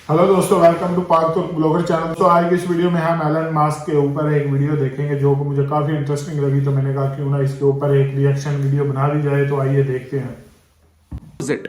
Hello दोस्तों, welcome to Parth blogger channel. तो आज की इस वीडियो में हम एलन मास्क के ऊपर एक वीडियो देखेंगे जो कि मुझे काफी इंटरेस्टिंग लगी, तो मैंने कहा क्यों ना इसके ऊपर एक रिएक्शन वीडियो बना दी जाए। तो आइए देखते हैं।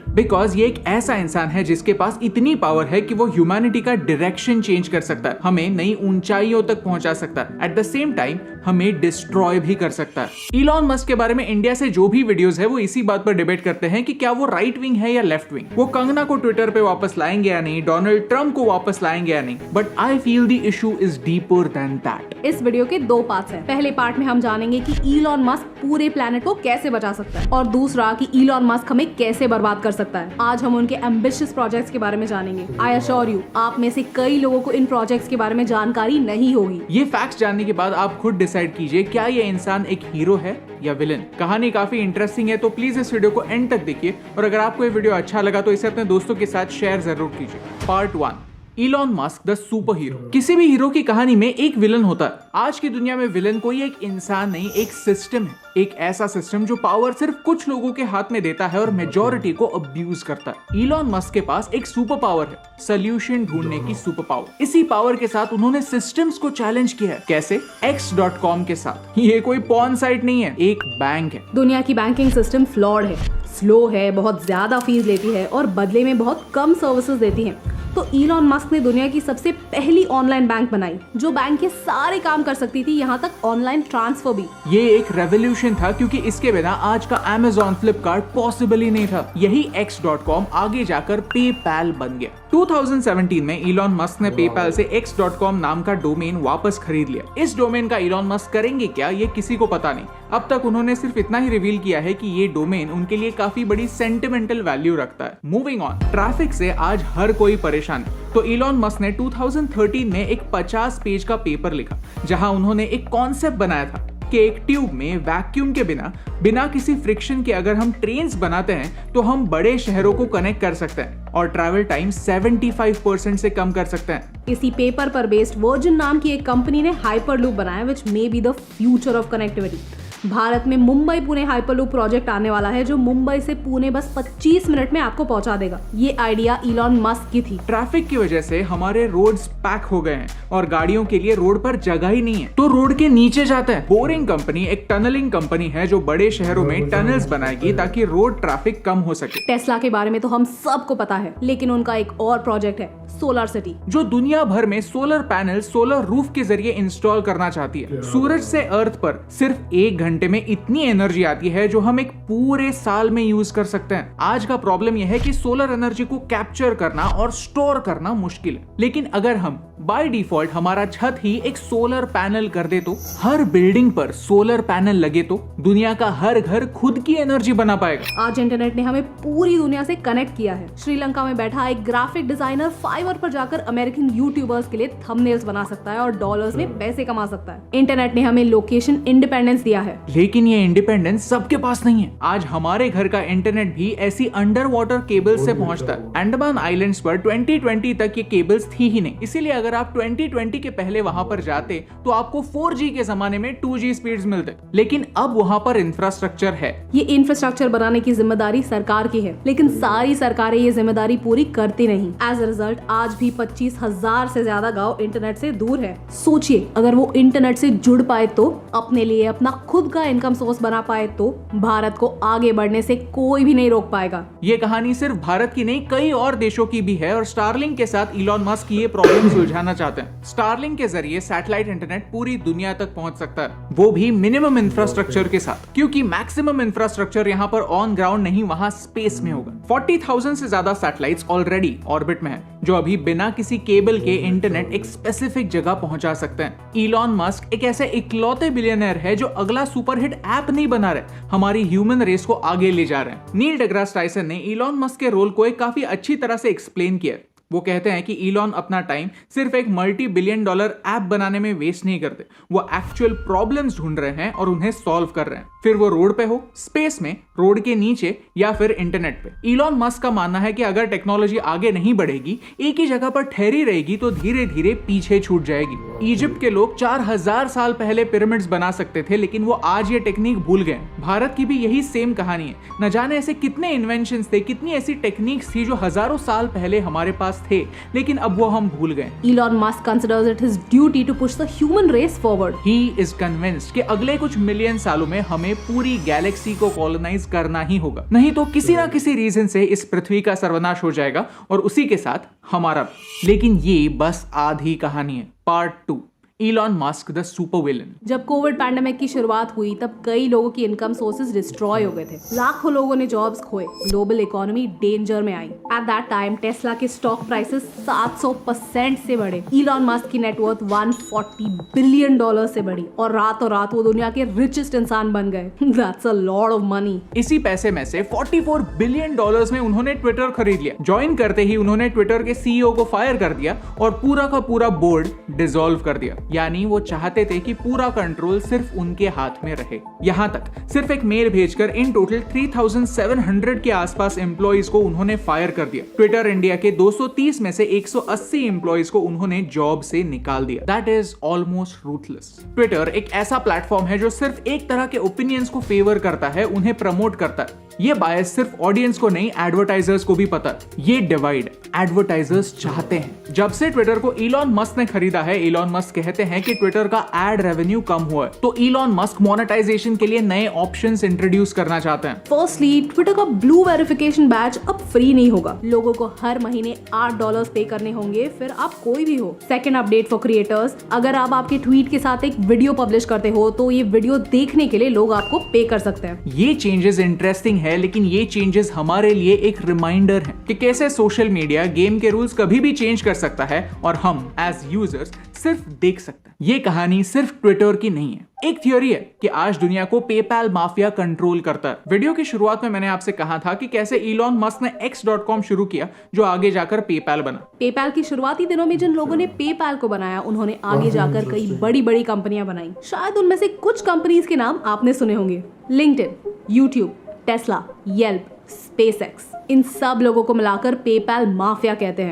बिकॉज ये एक ऐसा इंसान है जिसके पास इतनी पावर है कि वो ह्यूमैनिटी का डायरेक्शन चेंज कर सकता है, हमें नई ऊंचाइयों तक पहुंचा सकता है, एट द सेम टाइम हमें डिस्ट्रॉय भी कर सकता है। इलॉन मस्क के बारे में इंडिया से जो भी वीडियोस है वो इसी बात पर डिबेट करते हैं कि क्या वो राइट विंग है या लेफ्ट विंग, वो कंगना को ट्विटर पे वापस लाएंगे या नहीं, डोनाल्ड ट्रंप को वापस लाएंगे या नहीं। But I feel the issue is deeper than that. इस वीडियो के दो पार्ट्स हैं। पहले पार्ट में हम जानेंगे कि इलॉन मस्क पूरे प्लेनेट को कैसे बचा सकता है, और दूसरा कि इलॉन मस्क हमें कैसे बर्बाद कर सकता है। आज हम उनके एम्बिशियस प्रोजेक्ट्स के बारे में जानेंगे। आई अश्योर यू, आप में से कई लोगों को इन प्रोजेक्ट्स के बारे में जानकारी नहीं होगी। ये फैक्ट्स जानने के बाद आप खुद डिसाइड कीजिए क्या ये इंसान एक हीरो है या विलन। कहानी काफी इंटरेस्टिंग है, तो प्लीज इस वीडियो को एंड तक देखिए, और अगर आपको ये वीडियो अच्छा लगा तो इसे अपने दोस्तों के साथ शेयर जरूर कीजिए। Part 1, Elon Musk the super hero. किसी भी हीरो की कहानी में एक विलन होता है। आज की दुनिया में विलन कोई एक इंसान नहीं, एक सिस्टम है। एक ऐसा सिस्टम जो पावर सिर्फ कुछ लोगों के हाथ में देता है और मेजॉरिटी को अब्यूज करता है। इलॉन मस्क के पास एक सुपर पावर है, सोल्यूशन ढूंढने की सुपर पावर। इसी पावर के साथ उन्होंने सिस्टम्स को चैलेंज किया है। कैसे? X.com के साथ। ये कोई पॉर्न साइट नहीं है, एक बैंक है। दुनिया की बैंकिंग सिस्टम फ्लॉड है, स्लो है, बहुत ज्यादा फीस लेती है और बदले में बहुत कम सर्विसेज देती है। तो इलॉन मस्क ने दुनिया की सबसे पहली ऑनलाइन बैंक बनाई जो बैंक के सारे काम कर सकती थी, यहाँ तक ऑनलाइन ट्रांसफर भी। ये एक रेवोल्यूशन था क्योंकि इसके बिना आज का Amazon, फ्लिपकार्ट पॉसिबल ही नहीं था। यही X.com आगे जाकर पेपैल बन गया। 2017 में इलॉन मस्क ने पेपैल से X.com नाम का डोमेन वापस खरीद लिया। इस डोमेन का इलॉन मस्क करेंगे क्या, ये किसी को पता नहीं। अब तक उन्होंने सिर्फ इतना ही रिवील किया है कि ये डोमेन उनके लिए काफी बड़ी सेंटिमेंटल वैल्यू रखता है। मूविंग ऑन, ट्रैफिक से आज हर कोई परेशान है। तो इलॉन मस्क ने 2013 में एक 50 पेज का पेपर लिखा जहां उन्होंने एक कॉन्सेप्ट बनाया था कि एक ट्यूब में वैक्यूम के बिना किसी फ्रिक्शन के अगर हम ट्रेन्स बनाते हैं तो हम बड़े शहरों को कनेक्ट कर सकते हैं और ट्रैवल टाइम 75% से कम कर सकते हैं। इसी पेपर पर बेस्ड वर्जिन नाम की एक कंपनी ने हाइपरलूप बनाया, which may be the future of connectivity. Bharat में मुंबई पुणे हाइपरलूप प्रोजेक्ट आने वाला है जो मुंबई से पुणे बस 25 मिनट में आपको पहुंचा देगा। ये आइडिया इलॉन मस्क की थी। ट्रैफिक की वजह से हमारे रोड्स पैक हो गए हैं और गाड़ियों के लिए रोड पर जगह ही नहीं है, तो रोड के नीचे जाते हैं। बोरिंग कंपनी एक टनलिंग कंपनी है जो बड़े शहरों में टनल्स बनाएगी ताकि रोड ट्रैफिक कम हो सके। टेस्ला के बारे में तो हम सबको पता है, लेकिन उनका एक और प्रोजेक्ट है, सोलर सिटी, जो दुनिया भर में सोलर पैनल, सोलर रूफ के जरिए इंस्टॉल करना चाहती है। सूरज से अर्थ पर सिर्फ 1 घंटे में इतनी एनर्जी आती है जो हम एक पूरे साल में यूज कर सकते हैं। आज का प्रॉब्लम यह है कि सोलर एनर्जी को कैप्चर करना और स्टोर करना मुश्किल है। लेकिन अगर हम बाय डिफॉल्ट हमारा छत ही एक सोलर पैनल कर दे, तो हर बिल्डिंग पर सोलर पैनल लगे, तो दुनिया का हर घर खुद की एनर्जी बना पाएगा। आज इंटरनेट ने हमें पूरी दुनिया से कनेक्ट किया है। श्रीलंका में बैठा एक ग्राफिक डिजाइनर फाइवर पर जाकर अमेरिकन यूट्यूबर्स के लिए थंबनेल्स बना सकता है और डॉलर्स में पैसे कमा सकता है। इंटरनेट ने हमें लोकेशन इंडिपेंडेंस दिया है, लेकिन ये इंडिपेंडेंस सबके पास नहीं है। आज हमारे घर का इंटरनेट भी ऐसी अंडर वाटर केबल से पहुंचता है। अंडमान आइलैंड्स पर 2020 तक ये केबल्स थी ही नहीं, इसीलिए अगर आप 2020 के पहले वहां पर जाते तो आपको 4G के जमाने में 2G स्पीड्स मिलते। लेकिन अब वहां पर इंफ्रास्ट्रक्चर है। ये इंफ्रास्ट्रक्चर बनाने की जिम्मेदारी सरकार की है, लेकिन सारी सरकारें ये जिम्मेदारी पूरी करती नहीं। एज अ रिजल्ट आज भी 25,000 से ज्यादा गांव इंटरनेट से दूर है। सोचिए, अगर वो इंटरनेट से जुड़ पाए तो, अपने लिए अपना खुद का इनकम सोर्स बना पाए तो भारत को आगे बढ़ने से कोई भी नहीं रोक पाएगा। ये कहानी सिर्फ भारत की नहीं, कई और देशों की भी है, और स्टारलिंक के साथ इलॉन मस्क ये प्रॉब्लम सुलझाना चाहते हैं। स्टारलिंक के जरिए सैटेलाइट इंटरनेट पूरी दुनिया तक पहुंच सकता है, वो भी मिनिमम इंफ्रास्ट्रक्चर के साथ, क्योंकि मैक्सिमम इंफ्रास्ट्रक्चर यहाँ पर ऑन ग्राउंड नहीं, वहां स्पेस में होगा। 40,000 से ज्यादा सैटेलाइट्स ऑलरेडी ऑर्बिट में है जो अभी बिना किसी केबल के इंटरनेट एक स्पेसिफिक जगह पहुंचा सकते हैं। इलॉन मस्क एक ऐसे इकलौते बिलियनर है जो अगला सुपरहिट ऐप नहीं बना रहे, हमारी ह्यूमन रेस को आगे ले जा रहे हैं। नील डेग्रास टाइसन ने इलॉन मस्क के रोल को एक काफी अच्छी तरह से एक्सप्लेन किया। वो कहते हैं कि इलॉन अपना टाइम सिर्फ एक $multi-billion ऐप बनाने में वेस्ट नहीं करते, वो एक्चुअल प्रॉब्लम्स ढूंढ रहे हैं और उन्हें सॉल्व कर रहे हैं। फिर वो रोड पे हो, स्पेस में, रोड के नीचे या फिर इंटरनेट पे। इलॉन मस्क का मानना है कि अगर टेक्नोलॉजी आगे नहीं बढ़ेगी, एक ही जगह पर ठहरी रहेगी, तो धीरे धीरे पीछे छूट जाएगी। इजिप्ट के लोग 4000 साल पहले पिरामिड्स बना सकते थे, लेकिन वो आज ये टेक्निक भूल गए। भारत की भी यही सेम कहानी है। न जाने ऐसे कितने इन्वेंशंस थे, कितनी ऐसी टेक्निक्स थी जो हजारों साल पहले हमारे पास पास थे, लेकिन अब वो हम भूल गए। Elon Musk considers it his duty to push the human race forward. He is convinced कि अगले कुछ मिलियन सालों में हमें पूरी गैलेक्सी को कॉलोनाइज करना ही होगा, नहीं तो किसी ना किसी रीजन से इस पृथ्वी का सर्वनाश हो जाएगा और उसी के साथ हमारा भी। लेकिन ये बस आधी कहानी है। Part 2, Elon Musk the super villain. जब कोविड पैंडेमिक की शुरुआत हुई तब कई लोगों की इनकम सोर्सेज डिस्ट्रॉय हो गए थे, लाखों लोगों ने जॉब्स खोए, ग्लोबल इकोनॉमी डेंजर में आई। एट दैट टाइम टेस्ला के स्टॉक प्राइसेस 700% से बढ़े, इलॉन मस्क की नेटवर्थ $140 बिलियन से बढ़ी और रातों रात वो दुनिया के रिचेस्ट इंसान बन गए। That's a lot of money. इसी पैसे में से $44 बिलियन में उन्होंने ट्विटर खरीद लिया। ज्वाइन करते ही उन्होंने ट्विटर के सीईओ को फायर कर दिया और पूरा का पूरा बोर्ड डिसॉल्व कर दिया। यानी वो चाहते थे कि पूरा कंट्रोल सिर्फ उनके हाथ में रहे। यहाँ तक सिर्फ एक मेल भेजकर इन टोटल 3700 के आसपास एम्प्लॉइज को उन्होंने फायर कर दिया। ट्विटर इंडिया के 230 में से 180 एम्प्लॉइज को उन्होंने जॉब से निकाल दिया। That is almost ruthless. Twitter एक ऐसा प्लेटफॉर्म है जो सिर्फ एक तरह के ओपिनियंस को फेवर करता है, उन्हें प्रमोट करता है। ये बायस सिर्फ ऑडियंस को नहीं, एडवर्टाइजर्स को भी पता है। ये डिवाइड एडवर्टाइजर्स चाहते हैं। जब से ट्विटर को इलॉन मस्क ने खरीदा है, इलॉन मस्क कहते हैं कि ट्विटर का एड रेवेन्यू कम हुआ है, तो इलॉन मस्क मोनेटाइजेशन के लिए नए ऑप्शंस इंट्रोड्यूस करना चाहते हैं। फर्स्टली, ट्विटर का ब्लू वेरिफिकेशन बैच अब फ्री नहीं होगा, लोगों को हर महीने $8 पे करने होंगे, फिर आप कोई भी हो। सेकंड अपडेट फॉर क्रिएटर्स, अगर आप आपके ट्वीट के साथ एक वीडियो पब्लिश करते हो तो ये वीडियो देखने के लिए लोग आपको पे कर सकते हैं। ये चेंजेस इंटरेस्टिंग है, लेकिन ये चेंजेस हमारे लिए एक रिमाइंडर है कि कैसे सोशल मीडिया गेम के रूल्स कभी भी चेंज कर सकता है और हम एज यूजर्स सिर्फ देख सकते हैं। ये कहानी सिर्फ ट्विटर की नहीं है। एक थियोरी है कि आज दुनिया को पेपैल माफिया कंट्रोल करता है। वीडियो की शुरुआत में मैंने आपसे कहा था कि कैसे इलॉन मस्क ने x.com शुरू किया, जो आगे जाकर पेपैल बना। पेपैल की शुरुआती दिनों में जिन लोगों ने पेपैल को बनाया, उन्होंने आगे जाकर कई बड़ी बड़ी कंपनियां बनाई। शायद उनमें से कुछ कंपनीज के नाम आपने सुने होंगे: LinkedIn, YouTube, Tesla, Yelp, SpaceX. इन सब लोगों को मिलाकर पेपैल माफिया कहते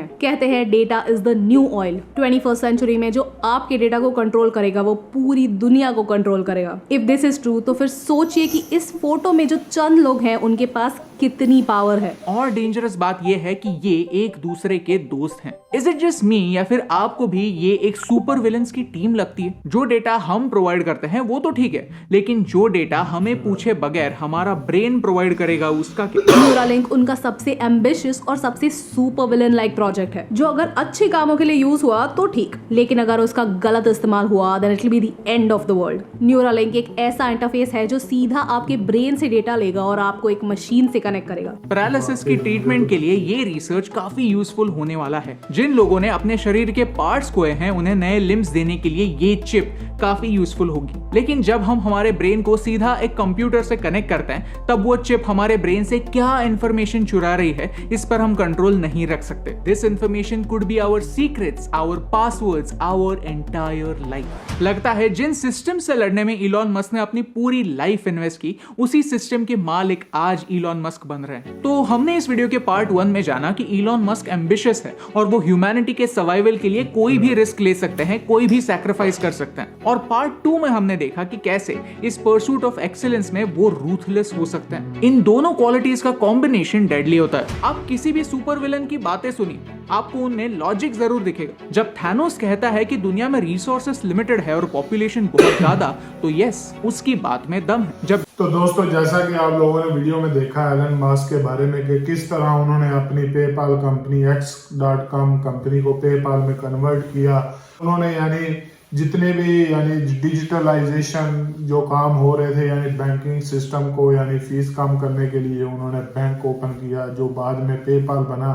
हैं data is the new oil. 21st century में जो आपके डेटा को कंट्रोल करेगा वो पूरी दुनिया को कंट्रोल करेगा। इफ दिस इज ट्रू तो फिर सोचिए कि इस फोटो में जो चंद लोग हैं उनके पास कितनी पावर है। और डेंजरस बात यह है कि ये एक दूसरे के दोस्त हैं। इज इट जस्ट मी या फिर आपको भी ये एक सुपर विलन्स की टीम लगती है? जो डेटा हम प्रोवाइड करते हैं वो तो ठीक है, लेकिन जो डेटा हमें पूछे बगैर हमारा ब्रेन प्रोवाइड करेगा उसका क्या? न्यूरालिंक उनका सबसे एम्बिशियस और सबसे सुपर विलन लाइक प्रोजेक्ट है, जो अगर अच्छे कामों के लिए यूज हुआ तो ठीक, लेकिन अगर उसका गलत इस्तेमाल हुआ then it will be the end of the world. Neuralink एक ऐसा इंटरफेस है जो सीधा आपके ब्रेन से डेटा लेगा और आपको एक मशीन से कनेक्ट करेगा। पैरालिसिस की ट्रीटमेंट के लिए ये रिसर्च काफी यूजफुल होने वाला है। जिन लोगों ने अपने शरीर के पार्ट्स खोए हैं उन्हें नए लिम्स देने के लिए ये चिप काफी यूजफुल होगी। लेकिन जब हम हमारे ब्रेन को सीधा एक कंप्यूटर से कनेक्ट करते हैं, तब वो चिप हमारे ब्रेन से क्या इंफॉर्मेशन चुरा रही है इस पर हम कंट्रोल नहीं रख सकते। This information could be our secrets, our passwords, our entire life. लगता है जिन सिस्टम से लड़ने में इलॉन मस्क ने अपनी पूरी लाइफ इन्वेस्ट की, उसी सिस्टम के मालिक आज इलॉन मस्क बन रहे हैं। तो हमने इस वीडियो के पार्ट 1 में जाना कि इलॉन मस्क एम्बिशियस है और वो ह्यूमैनिटी के सर्वाइवल के लिए कोई भी रिस्क ले सकते हैं, कोई भी सैक्रिफाइस कर सकते हैं। और पार्ट 2 में हमने देखा कि कैसे इस परसूट ऑफ एक्सीलेंस में वो रूथलेस हो सकते हैं। इन दोनों क्वालिटीज का कॉम्बिनेशन डेडली होता है। आप किसी भी सुपर विलन की बातें सुनिए, आपको उनमें लॉजिक जरूर दिखेगा। जब थैनोस कहता है कि दुनिया में रिसोर्सेस लिमिटेड है और पॉपुलेशन बहुत ज्यादा, तो यस, उसकी बात में दम है। जब तो दोस्तों, जैसा कि आप लोगों ने वीडियो में देखा एलन मस्क के बारे में कि किस तरह उन्होंने अपनी पेपाल कंपनी x.com कंपनी को पेपाल में कन्वर्ट किया। उन्होंने यानी जितने भी यानी डिजिटलाइजेशन जो काम हो रहे थे, यानी बैंकिंग सिस्टम को यानी फीस कम करने के लिए उन्होंने बैंक ओपन किया, जो बाद में पेपाल बना।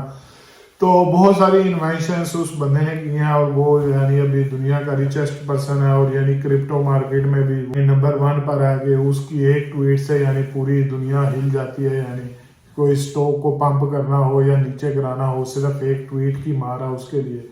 तो बहुत सारी इन्वेंशंस उस बंदे ने की हैं और वो यानी अभी दुनिया का रिचेस्ट पर्सन है और यानी क्रिप्टो मार्केट में भी नंबर 1 पर है कि उसकी एक ट्वीट से यानी पूरी दुनिया हिल जाती है। यानी कोई स्टॉक को पंप करना हो या नीचे गिराना हो, सिर्फ एक ट्वीट की मार है उसके लिए।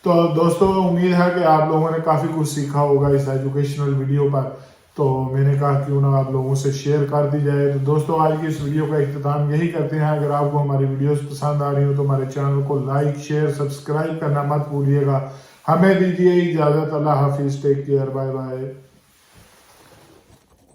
तो दोस्तों, उम्मीद है कि आप लोगों ने काफ़ी कुछ सीखा होगा इस एजुकेशनल वीडियो पर। तो मैंने कहा क्यों ना आप लोगों से शेयर कर दी जाए। तो दोस्तों, आज की इस वीडियो का इख्तिताम यही करते हैं। अगर आपको हमारी वीडियोस पसंद आ रही हो तो हमारे चैनल को लाइक, शेयर, सब्सक्राइब करना मत भूलिएगा। हमें दीजिए इजाज़त। अल्लाह हाफिज़, टेक केयर, बाय बाय।